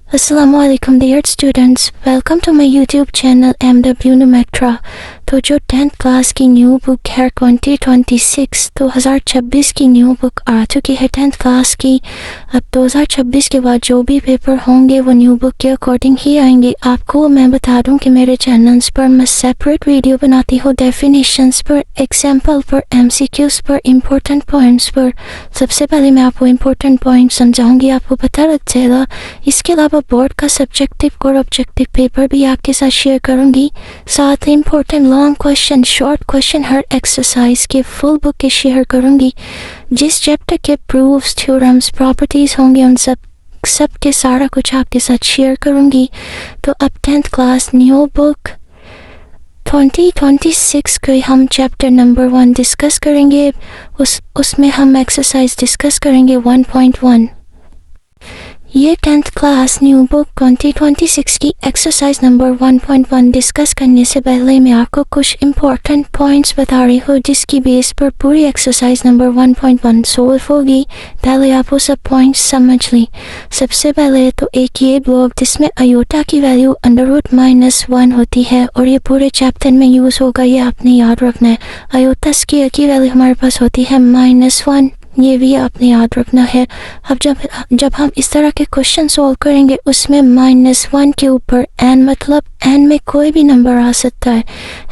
Assalamualaikum dear students, welcome to my YouTube channel MW Numetra। तो जो 10th class की new book है 2026 की न्यू बुक आ चुकी है 10th क्लास की। अब 2026 के बाद जो भी पेपर होंगे वो न्यू बुक के अकॉर्डिंग ही आएंगे। आपको मैं बता दूं कि मेरे चैनल्स पर मैं सेपरेट वीडियो बनाती हूँ डेफिनेशंस पर, एग्जाम्पल पर, MCQs पर, इम्पोर्टेंट पॉइंट्स पर। सबसे पहले मैं आपको इम्पोर्टेंट पॉइंट समझाऊंगी, आपको पता लग जाएगा। इसके अलावा बोर्ड का सब्जेक्टिव और ऑब्जेक्टिव पेपर भी आपके साथ शेयर करूंगी। साथ ही important long question, short question हर एक्सरसाइज के फुल बुक के शेयर करूंगी। जिस चैप्टर के प्रूफ्स, थ्योरम्स, प्रॉपर्टीज होंगे उन सब के सारा कुछ आपके साथ शेयर करूंगी। तो अब 10th क्लास न्यू बुक 2026 के हम चैप्टर नंबर 1 डिस्कस करेंगे। उसमें हम एक्सरसाइज डिस्कस करेंगे 1.1। ये 10th क्लास न्यू बुक 2026 की एक्सरसाइज नंबर 1.1 डिस्कस करने से पहले मैं आपको कुछ इम्पोर्टेंट पॉइंट्स बता रही हूँ जिसकी बेस पर पूरी एक्सरसाइज नंबर 1.1 सोल्व होगी। पहले आप वो सब पॉइंट्स समझ ली। सबसे पहले तो एक ये ब्लॉक जिसमें अयोटा की वैल्यू √-1 होती है और ये पूरे चैप्टर में यूज़ होगा, ये आपने याद रखना है। अयोटा स्केयर की वैल्यू हमारे पास होती है -1, ये भी आपने याद रखना है। अब जब हम इस तरह के क्वेश्चन सॉल्व करेंगे उसमें -1 के ऊपर n, मतलब n में कोई भी नंबर आ सकता है।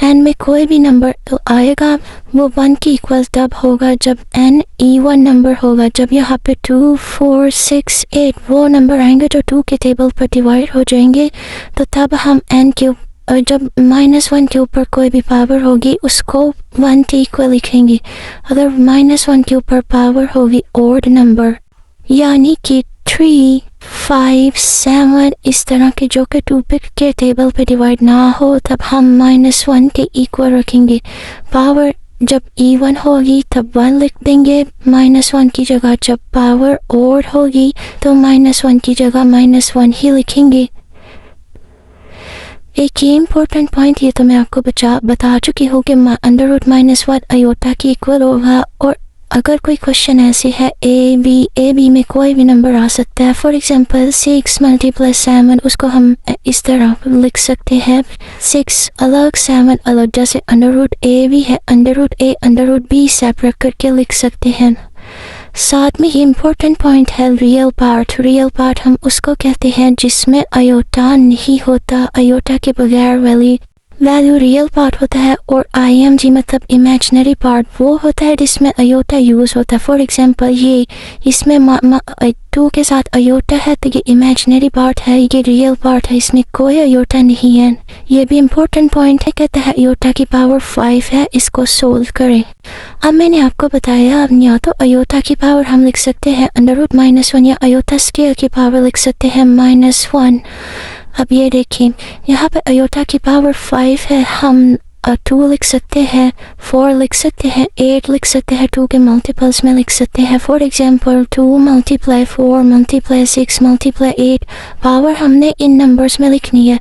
n में कोई भी नंबर तो आएगा वो 1 की इक्वल तब होगा जब n इवन नंबर होगा। जब यहाँ पे 2, 4, 6, 8 वो नंबर आएंगे जो 2 के टेबल पर डिवाइड हो जाएंगे, तो तब हम n के और जब -1 के ऊपर कोई भी पावर होगी उसको 1 के इक्वल लिखेंगे। अगर -1 के ऊपर पावर होगी ऑड नंबर, यानी कि 3, 5, 7 इस तरह के जो कि 2 के टेबल पे डिवाइड ना हो, तब हम -1 के इक्वल रखेंगे। पावर जब इवन होगी तब 1 लिख देंगे -1 की जगह। जब पावर ऑड होगी तो -1 की जगह -1 ही लिखेंगे। एक ये इम्पोर्टेंट पॉइंट, ये तो मैं आपको बता चुकी हूँ कि √-1 अयोटा की इक्वल होगा। और अगर कोई क्वेश्चन ऐसे है ए बी में कोई भी नंबर आ सकता है। फॉर एग्जांपल 6 × 7, उसको हम इस तरह लिख सकते हैं 6 अलग 7 अलग, जैसे √a भी है, √a/√b सेपरेट करके लिख सकते हैं। साथ में ये इम्पोर्टेंट पॉइंट है रियल पार्ट। रियल पार्ट हम उसको कहते हैं जिसमें अयोटा नहीं होता, अयोटा के बगैर वैल्यू रियल पार्ट होता है। और IMG मतलब इमेजिनरी पार्ट वो होता है जिसमें अयोटा यूज़ होता है। फॉर एग्जांपल ये इसमें 2 के साथ अयोटा है तो ये इमेजिनरी पार्ट है, ये रियल पार्ट है, इसमें कोई अयोटा नहीं है। ये भी इम्पोर्टेंट पॉइंट है, कहता है अयोटा की पावर 5 है, इसको सोल्व करें। अब मैंने आपको बताया, अब या तो अयोटा की पावर हम लिख सकते हैं √-1 या अयोटा स्केयर की पावर लिख सकते हैं -1। अब ये देखें यहाँ पे अयोटा की पावर 5 है, हम 2 लिख सकते हैं, 4 लिख सकते हैं, 8 लिख सकते हैं, 2 के मल्टीपल्स में लिख सकते हैं। फॉर एग्जांपल 2 × 4 × 6 × 8 पावर हमने इन नंबर्स में लिखनी है।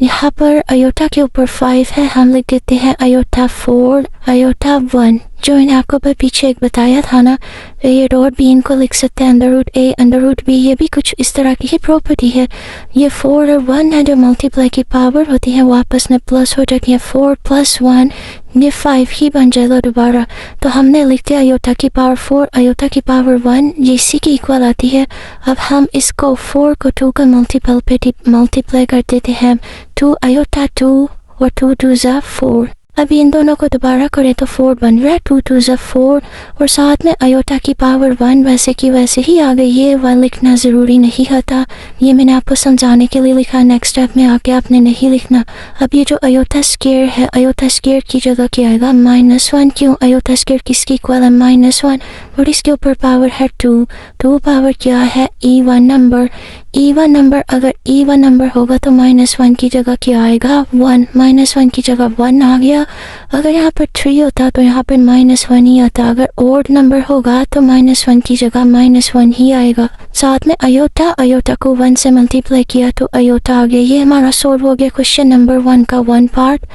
यहाँ पर अयोटा के ऊपर 5 है, हम लिख देते हैं अयोटा 4, अयोटा 1। जो मैंने आपको पीछे एक बताया था ना, ये डॉट भी इनको लिख सकते हैं √a/√b, ये भी कुछ इस तरह की ही प्रॉपर्टी है। ये 4 और 1 है जो मल्टीप्लाई की पावर होती है वो आपस में प्लस हो जाती है। 4 + 1 ये 5 ही बन जाएगा दोबारा। तो हमने लिख दिया अयोटा की पावर 4, अयोटा की पावर 1, ये इसी की इक्वल आती है। अब हम इसको 4 को 2 का मल्टीपल पे मल्टीप्लाई कर देते हैं। 2 अयोटा 2 और 2 2 = 4। अब इन दोनों को दोबारा करें तो 4 बन रहा है, 2 2 = 4 और साथ में अयोटा की पावर 1 वैसे की वैसे ही आ गई। ये 1 लिखना ज़रूरी नहीं होता, ये मैंने आपको समझाने के लिए लिखा, नेक्स्ट स्टेप में आके आपने नहीं लिखना। अब ये जो अयोटा स्केयर है, अयोटा स्केयर की जगह क्या आएगा -1। क्यों? अयोटा स्केयर किसकी इक्वल है -1 और इसके ऊपर पावर है 2 पावर क्या है इवन नंबर। इवन नंबर अगर इवन नंबर होगा तो -1 की जगह क्या आएगा 1, -1 की जगह 1 आ गया। अगर यहाँ पर 3 होता तो यहाँ पर -1 ही आता। अगर ऑड नंबर होगा तो -1 की जगह -1 ही आएगा। साथ में अयोटा को 1 से मल्टीप्लाई किया तो अयोटा आ गया। ये हमारा सोल्व हो गया क्वेश्चन नंबर 1 का 1 पार्ट।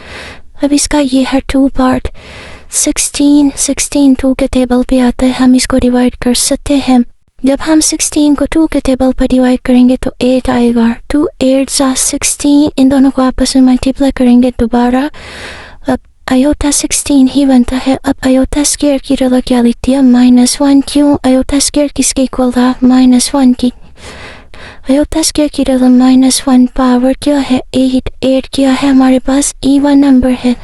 अब इसका ये है 2 पार्ट। 16 2 के टेबल पे आता है, हम इसको डिवाइड कर सकते हैं। जब हम 16 को 2 के टेबल पर डिवाइड करेंगे तो 8 आएगा। 2 8 16, इन दोनों को आपस में मल्टीप्लाई करेंगे दोबारा, अब आयोटा 16 ही बनता है। अब आयोटा स्क्वायर की जगह क्या लिखती है? -1। क्यों? आयोटा स्क्वायर किसके इक्वल था? -1 की। आयोटा स्क्वायर की जगह -1, पावर क्या है? 8। 8 क्या है हमारे पास? इवन नंबर है।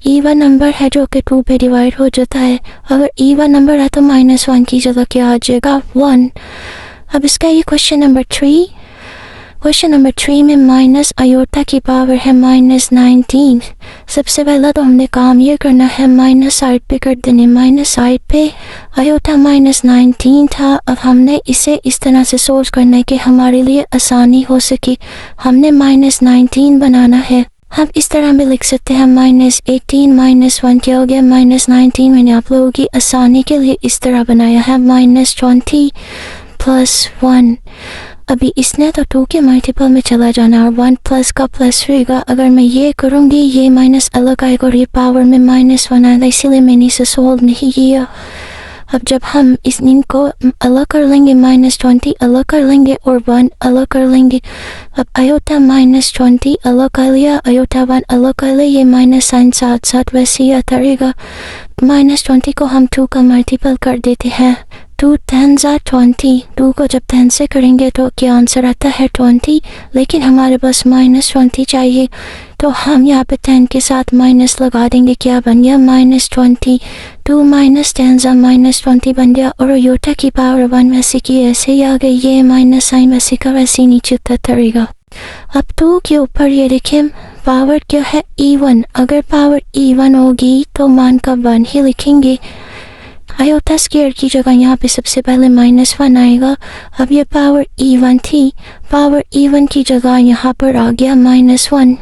इवन नंबर है जो कि 2 पे डिवाइड हो जाता है। अगर इवन नंबर है तो -1 की जगह क्या आ जाएगा? 1। अब इसका ये क्वेश्चन नंबर 3। क्वेश्चन नंबर 3 में माइनस आयोटा की पावर है -19। सबसे पहला तो हमने काम ये करना है माइनस साइड पे कर देने। माइनस साइड पे आयोटा -19 था। अब हमने इसे इस तरह से सोल्व करना है कि हमारे लिए आसानी हो सके। हमने -19 बनाना है। हम इस तरह भी लिख सकते हैं -18 -1 क्या हो गया? -19। मैंने आप लोगों की आसानी के लिए इस तरह बनाया है -20 + 1। अभी इसने तो 2 के मल्टीपल में चला जाना और 1 प्लस का प्लस रहेगा। अगर मैं ये करूँगी ये माइनस अलग आएगा और ये पावर में -1 आएगा, इसीलिए मैंने इसे सोल्व नहीं किया। अब जब हम इनको अलग कर लेंगे, -20 अलग कर लेंगे और 1 अलग कर लेंगे। अब आयोटा -20 अलग कर लिया, आयोटा 1 अलग कर लिया, ये माइनस साइन साथ साथ वैसे ही आता रहेगा। -20 को हम 2 का मल्टीपल कर देते हैं। 2 10 20। 2 को जब 10 से करेंगे तो क्या आंसर आता है? 20। लेकिन हमारे पास -20 चाहिए तो हम यहाँ पे 10 के साथ माइनस लगा देंगे। क्या बन गया? -20। 2 -10 -20 बन गया और आयोटा की पावर 1 वैसे की ऐसे ही आ गई। ये माइनस साइन वैसे का वैसे ही नीचे उतरेगा। अब 2 के ऊपर ये देखें पावर क्या है? इवन। अगर पावर इवन होगी तो मान का 1 ही लिखेंगे। आयोटा स्क्वायर की जगह यहाँ पे सबसे पहले -1 आएगा। अब ये पावर इवन थी, पावर इवन की जगह यहाँ पर आ गया -1।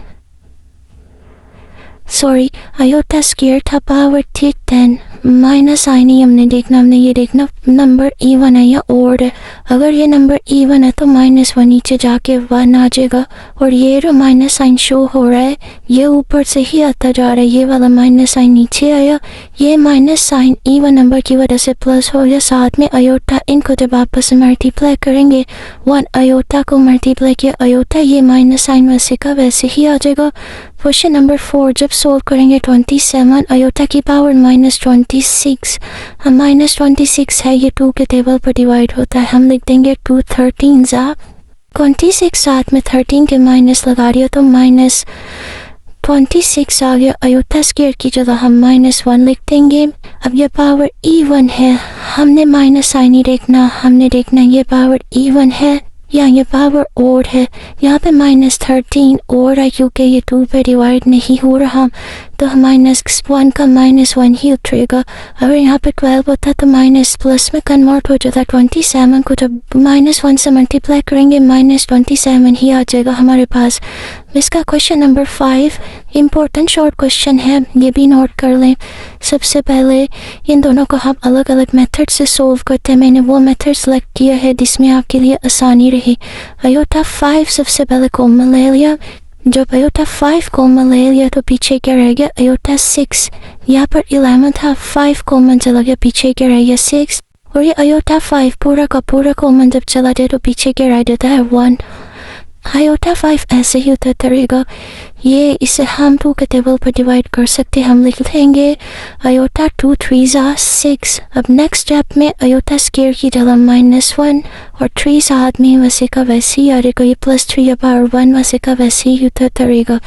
सॉरी, आयोटा स्क्वायर था, पावर थी 10। माइनस आई नहीं हमने देखना, हमने ये देखना नंबर इवन है या ओड है। अगर ये नंबर इवन है तो -1 नीचे जाके 1 आ जाएगा और ये जो माइनस साइन शो हो रहा है ये ऊपर से ही आता जा रहा है। ये वाला माइनस साइन नीचे आया, ये माइनस साइन इवन नंबर की वजह से प्लस हो गया। साथ में आयोटा, इनको जब आपस में मल्टीप्लाई करेंगे 1 आयोटा को मल्टीप्लाई किया आयोटा, ये माइनस साइन वैसे का वैसे ही आ जाएगा। क्वेश्चन नंबर 4 जब सोल्व करेंगे 27 आयोटा की पावर -26। हम -26 है, ये 2 के टेबल पर डिवाइड होता है। हम लिख देंगे 2 13 26, साथ में 13 के माइनस लगा दिया तो -26 आ गया। आयोटा स्क्वायर की जगह हम -1 लिख देंगे। अब ये पावर इवन है, हमने माइनस साइन नहीं देखना, हमने देखना ये पावर इवन है या ये पावर ओड है। यहाँ पे -13 ओड है क्योंकि ये 2 पे डिवाइड नहीं हो रहा तो -1 का -1 ही उतरेगा। अगर यहाँ पे 12 होता तो माइनस प्लस में कन्वर्ट हो जाता। 27 को जब -1 से मल्टीप्लाई करेंगे -27 ही आ जाएगा हमारे पास। इसका question number 5 important short question है, ये भी नोट कर लें। सबसे पहले इन दोनों को हम अलग अलग मेथड से सोल्व करते हैं। मैंने वो मेथड सेलेक्ट किया है जिसमें आपके लिए आसानी रही। आयोटा 5 सबसे पहले कॉमन ले लिया। जब आयोटा 5 कॉमन ले लिया तो पीछे क्या रह गया? आयोटा 6। यहाँ पर 11 था, 5 कॉमन चला गया, पीछे क्या रह गया? 6। और ये आयोटा 5 पूरा का पूरा कॉमन जब चला जाए तो पीछे क्या रह जाता है? 1। आयोटा 5 ऐसे ही उतरता रहेगा। ये इसे हम 2 के टेबल पर डिवाइड कर सकते हैं। हम लिख देंगे आयोटा 2 3 6। अब नेक्स्ट स्टेप में आयोटा स्क्वायर की जगह -1 और 3 साथ में वैसे का वैसे ही आ रहेगा। ये +3 या पावर 1 वैसे का वैसे ही उतरता रहेगा।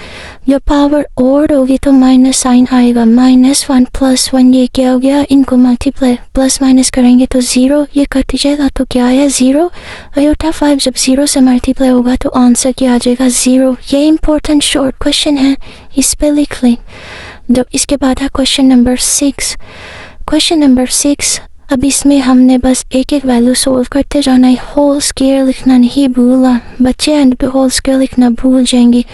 जब पावर ओड होगी तो माइनस साइन आएगा। -1 + 1 ये क्या हो गया? इनको मल्टीप्लाई प्लस माइनस करेंगे तो 0, ये कट जाएगा तो क्या आया? 0। आयोटा 5 जब 0 से मल्टीप्लाई होगा तो आंसर क्या आ जाएगा? 0। ये इंपॉर्टेंट शॉर्ट क्वेश्चन है, इस पे लिख लें। जब इसके बाद है क्वेश्चन नंबर 6। क्वेश्चन नंबर 6 अब इसमें हमने बस एक एक वैल्यू सोल्व करते जाना है। होल स्क्वायर लिखना नहीं भूलना, बच्चे एंड पे होल स्क्वायर लिखना भूल जाएंगे।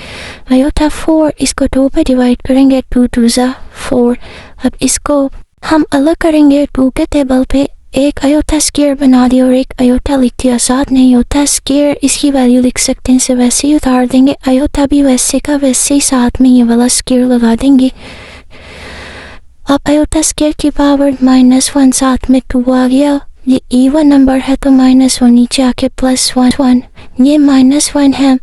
आयोटा 4 इसको 2 पे डिवाइड करेंगे, 2 2 4। अब इसको हम अलग करेंगे 2 के टेबल पे। एक आयोटा स्क्वायर बना दिया और एक आयोटा लिख दिया। साथ नहीं आयोटा स्क्वायर इसकी वैल्यू लिख सकते हैं, इसे वैसे ही उतार देंगे। आयोटा भी वैसे का वैसे ही साथ में ये वाला स्क्वायर लगा देंगे। अब आयोटा स्क्वायर की पावर -1 साथ में 2 आ गया। ये इवन नंबर है तो -1 नीचे आके +1 ये -1 है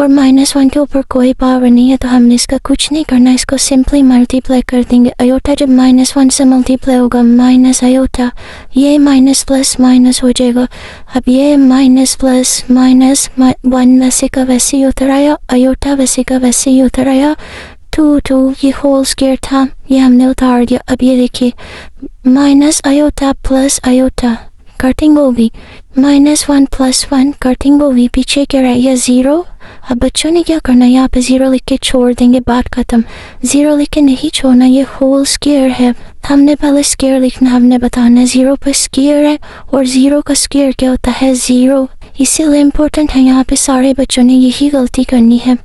और -1 के ऊपर कोई पावर नहीं है तो हमने इसका कुछ नहीं करना, इसको सिंपली मल्टीप्लाई कर देंगे। अयोटा जब -1 से मल्टीप्लाई होगा माइनस अयोटा, ये माइनस प्लस माइनस हो जाएगा। अब ये माइनस प्लस माइनस 1 वैसे का वैसे ही उतर आया, अयोटा वैसे का वैसे ही उतर आया। 2 ये होल स्क्वायर था, ये हमने उतार दिया। अब ये देखिए minus iota plus iota cutting होगी, -1 + 1 कटिंग होगी, पीछे क्या रह गया 0। अब बच्चों ने क्या करना है, यहाँ पे 0 लिख के छोड़ देंगे, बात खत्म। 0 लिख के नहीं छोड़ना, ये होल स्क्वायर है, हमने पहले स्क्वायर लिखना, हमने बताना है 0 पर स्क्वायर है और 0 का स्क्वायर क्या होता है 0, इसीलिए इम्पोर्टेंट है। यहाँ पे सारे बच्चों ने यही गलती करनी है।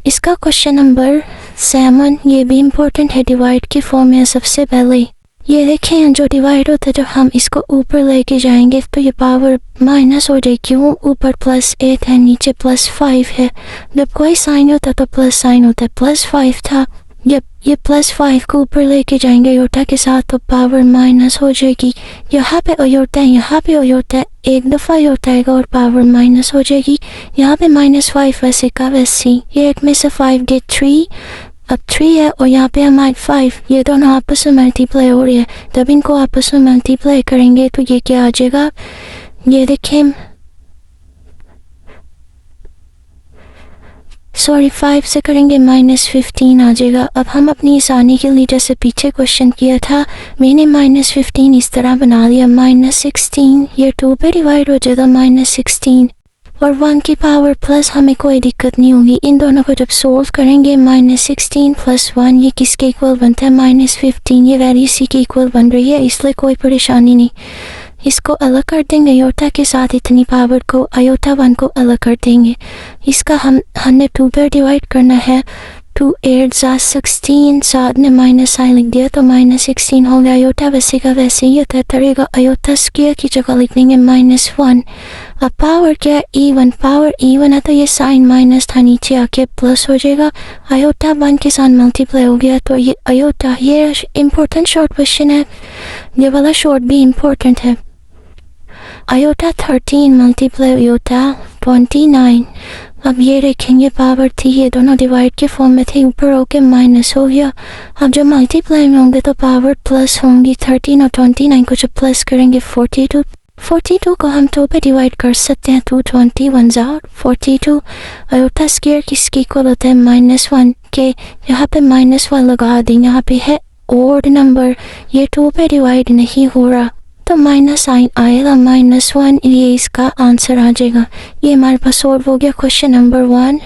इसका क्वेश्चन नंबर 7 ये भी इम्पोर्टेंट है, डिवाइड की फॉर्म में। सबसे पहले ये देखें जो डिवाइड होता है, जब हम इसको ऊपर लेके जाएंगे तो ये पावर माइनस हो जाएगी, क्यों ऊपर +8 है नीचे +5 है। जब कोई साइन होता है तो प्लस साइन होता है, +5 था, जब ये +5 को ऊपर लेके जाएंगे अयोटा के साथ तो पावर माइनस हो जाएगी। यहाँ पे अयोटा है, यहाँ पे अयोटा है, एक दफ़ा अयोटा आएगा और पावर माइनस हो जाएगी। यहाँ पे -5 वैसे का वैसे, ये 8 में से 5 गए 3, अब 3 है और यहाँ पे हमारे 5, ये दोनों आपस में मल्टीप्लाई हो रही है। जब इनको आपस में मल्टीप्लाई करेंगे तो ये क्या आ जाएगा, ये देखें सॉरी 5 से करेंगे -15 आ जाएगा। अब हम अपनी आसानी के लिए जैसे पीछे क्वेश्चन किया था, मैंने -15 इस तरह बना लिया, -16 ये 2 पे डिवाइड हो जाएगा -16 और 1 की पावर प्लस, हमें कोई दिक्कत नहीं होगी। इन दोनों को जब सोल्व करेंगे -16 + 1 ये किसके इक्वल बनता है -15, ये वैल्यू इसी के इक्वल बन रही है, इसलिए कोई परेशानी नहीं। इसको अलग कर देंगे अयोटा के साथ, इतनी पावर को अयोटा 1 को अलग कर देंगे। इसका हमने 2 पर डिवाइड करना है, 2 8 16, साथ में माइनस साइन लिख दिया तो -16 हो गया। अयोटा वैसे का वैसे ही तरेगा, अयोटा स्क्वायर की जगह लिख देंगे -1। अब पावर क्या है इवन, पावर इवन है तो ये साइन माइनस था, नीचे आके प्लस हो जाएगा। अयोटा 1 के साथ मल्टीप्लाई हो गया तो ये अयोटा, ये इम्पोर्टेंट शॉर्ट क्वेश्चन है, ये वाला शॉर्ट भी इम्पोर्टेंट है। Iota 13 multiply iota 29। अब ये देखेंगे पावर थी, ये दोनों डिवाइड के फॉर्म में थे, ऊपर होके माइनस हो गया। अब जब मल्टीप्लाई में होंगे तो पावर प्लस होंगी, 13 और 29 को जब प्लस करेंगे 42 को हम 2 पे डिवाइड कर सकते हैं, 2 21 42। अयोटा स्क्वायर किसके इक्वल होता है -1 के, यहाँ पे -1 लगा दें, यहाँ पे है ओड नंबर, ये 2 पे डिवाइड नहीं हो रहा तो माइनस साइन आएगा, -1, ये इसका आंसर आ जाएगा। ये हमारे पास सॉल्व हो गया क्वेश्चन नंबर 1।